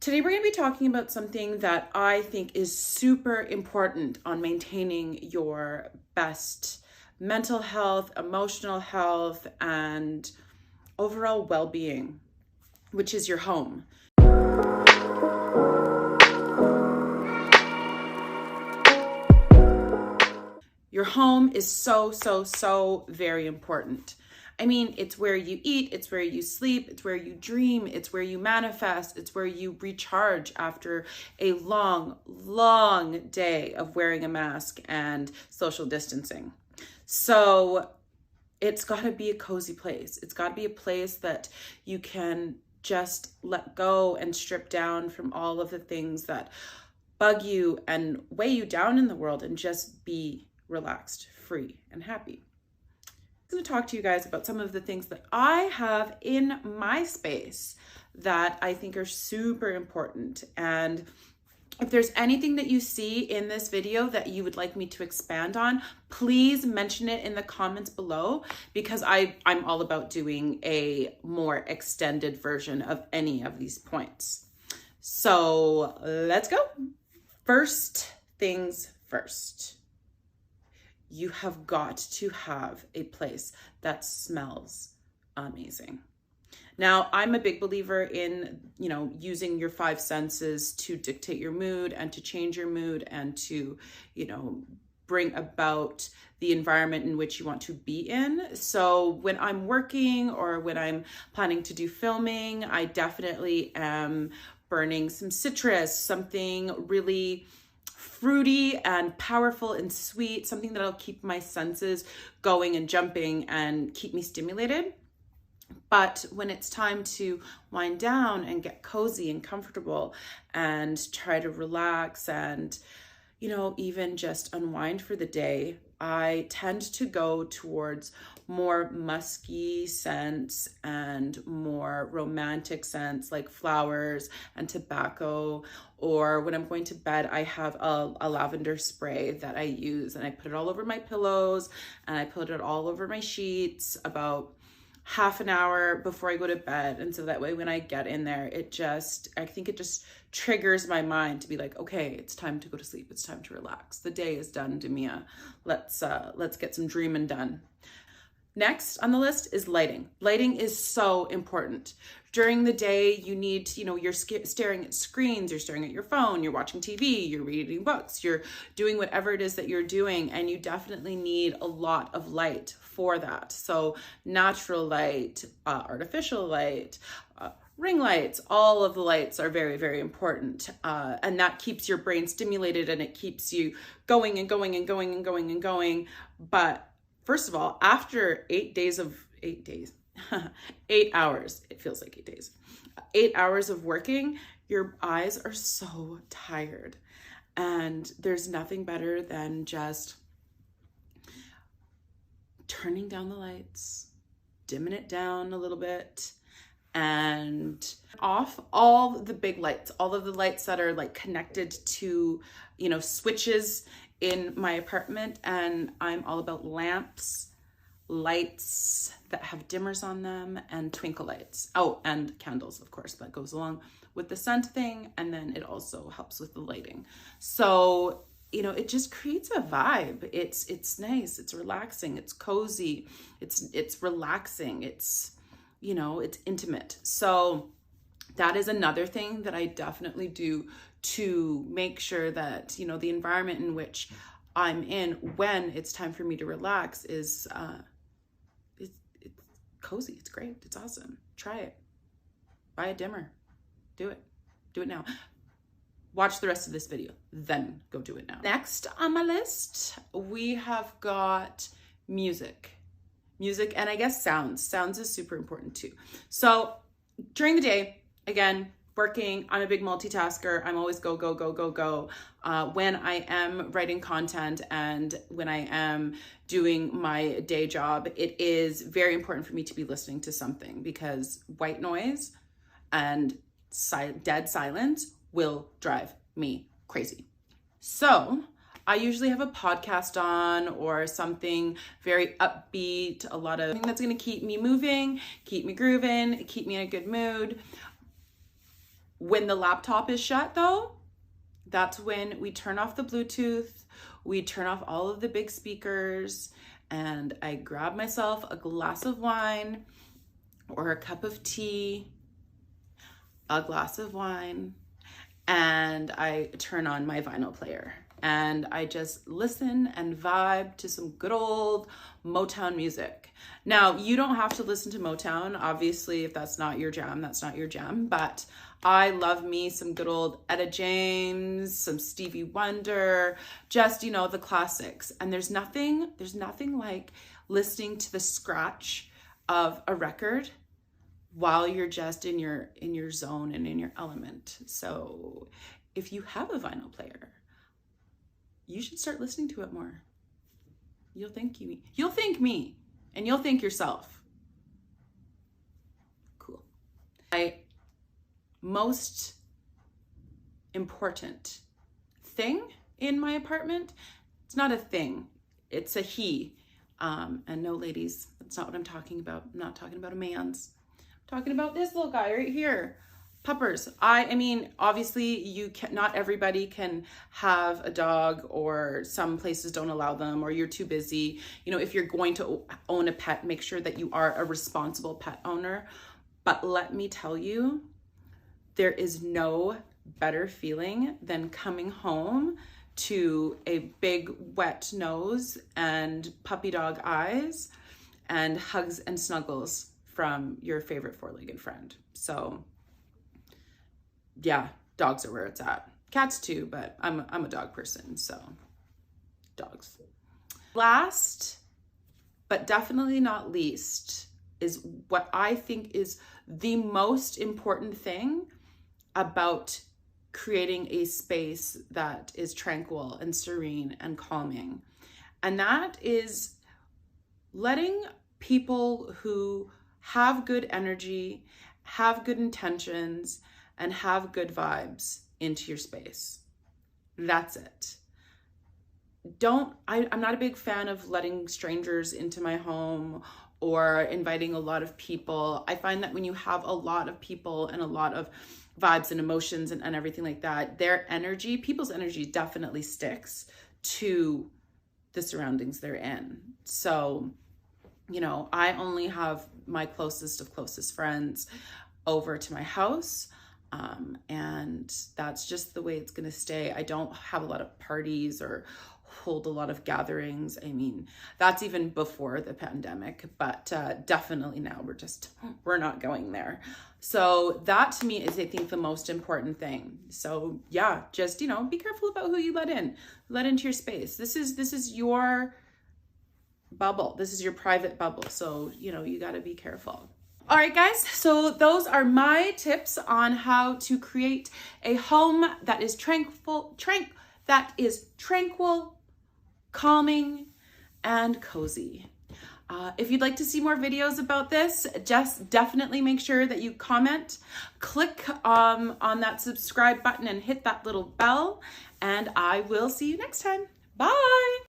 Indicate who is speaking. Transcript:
Speaker 1: Today we're going to be talking about something that I think is super important on maintaining your best mental health, emotional health, and overall well-being, which is your home. Your home is so very important. I mean, it's where you eat, it's where you sleep, it's where you dream, it's where you manifest, it's where you recharge after a long day of wearing a mask and social distancing. So it's got to be a cozy place. It's got to be a place that you can just let go and strip down from all of the things that bug you and weigh you down in the world and just be relaxed, free, and happy. I'm going to talk to you guys about some of the things that I have in my space that I think are super important. And if there's anything that you see in this video that you would like me to expand on, please mention it in the comments below, because I'm all about doing a more extended version of any of these points. So let's go. First things first. You have got to have a place that smells amazing. Now, I'm a big believer in, using your five senses to dictate your mood and to change your mood and to, bring about the environment in which you want to be in. So when I'm working or when I'm planning to do filming, I definitely am burning some citrus, something really fruity and powerful and sweet, something that'll keep my senses going and jumping and keep me stimulated. But when it's time to wind down and get cozy and comfortable and try to relax and, even just unwind for the day, I tend to go towards more musky scents and more romantic scents like flowers and tobacco. Or when I'm going to bed, I have a lavender spray that I use, and I put it all over my pillows and I put it all over my sheets about half an hour before I go to bed. And so that way when I get in there, I think it just triggers my mind to be like, okay, it's time to go to sleep. It's time to relax. The day is done, Demia. Let's get some dreaming done. Next on the list is lighting. Lighting is so important. During the day, you need, you're staring at screens, you're staring at your phone, you're watching TV, you're reading books, you're doing whatever it is that you're doing, and you definitely need a lot of light for that. So natural light, artificial light, ring lights, all of the lights are very important. And that keeps your brain stimulated and it keeps you going and going and going and going and going. But first of all, after 8 hours, it feels like 8 days, 8 hours of working, your eyes are so tired. And there's nothing better than just turning down the lights, dimming it down a little bit, and off all the big lights, all of the lights that are like connected to, switches in my apartment. And I'm all about lamps, lights that have dimmers on them, and twinkle lights. Oh, and candles, of course, that goes along with the scent thing. And then it also helps with the lighting. So, it just creates a vibe. It's nice. It's relaxing. It's cozy. It's relaxing. It's intimate. So that is another thing that I definitely do to make sure that, the environment in which I'm in when it's time for me to relax is, it's cozy. It's great. It's awesome. Try it. Buy a dimmer. Do it. Do it now. Watch the rest of this video, then go do it now. Next on my list, we have got music. Music, and I guess sounds. Sounds is super important too. So during the day, again, working, I'm a big multitasker. I'm always go. When I am writing content and when I am doing my day job, it is very important for me to be listening to something, because white noise and dead silence will drive me crazy. So I usually have a podcast on or something very upbeat, a lot of that's going to keep me moving, keep me grooving, keep me in a good mood. When the laptop is shut though, that's when we turn off the Bluetooth, we turn off all of the big speakers, and I grab myself a glass of wine or a cup of tea, a glass of wine, and I turn on my vinyl player. And I just listen and vibe to some good old Motown music. Now, you don't have to listen to Motown. Obviously, if that's not your jam, that's not your jam. But I love me some good old Etta James, some Stevie Wonder, just, you know, the classics. And there's nothing like listening to the scratch of a record while you're just in your zone and in your element. So if you have a vinyl player, you should start listening to it more. You'll thank me, and you'll thank yourself. Cool. My most important thing in my apartment, it's not a thing, it's a he. And no, ladies, that's not what I'm talking about. I'm not talking about a man's. I'm talking about this little guy right here. Puppers. I mean, obviously not everybody can have a dog, or some places don't allow them, or you're too busy. You know, if you're going to own a pet, make sure that you are a responsible pet owner. But let me tell you, there is no better feeling than coming home to a big wet nose and puppy dog eyes and hugs and snuggles from your favorite four-legged friend. So yeah, dogs are where it's at. Cats too, but I'm a dog person, so dogs. Last, but definitely not least, is what I think is the most important thing about creating a space that is tranquil and serene and calming. And that is letting people who have good energy, have good intentions, and have good vibes into your space. That's it. I'm not a big fan of letting strangers into my home or inviting a lot of people. I find that when you have a lot of people and a lot of vibes and emotions and everything like that, people's energy definitely sticks to the surroundings they're in. So, you know, I only have my closest of closest friends over to my house. And that's just the way it's going to stay. I don't have a lot of parties or hold a lot of gatherings. I mean, that's even before the pandemic, but definitely now we're not going there. So that to me is, I think, the most important thing. So yeah, just, you know, be careful about who you let into your space. This is your bubble. This is your private bubble. So, you know, you got to be careful. All right, guys, so those are my tips on how to create a home that is tranquil, calming, and cozy. If you'd like to see more videos about this, just definitely make sure that you comment, click on that subscribe button and hit that little bell, and I will see you next time. Bye.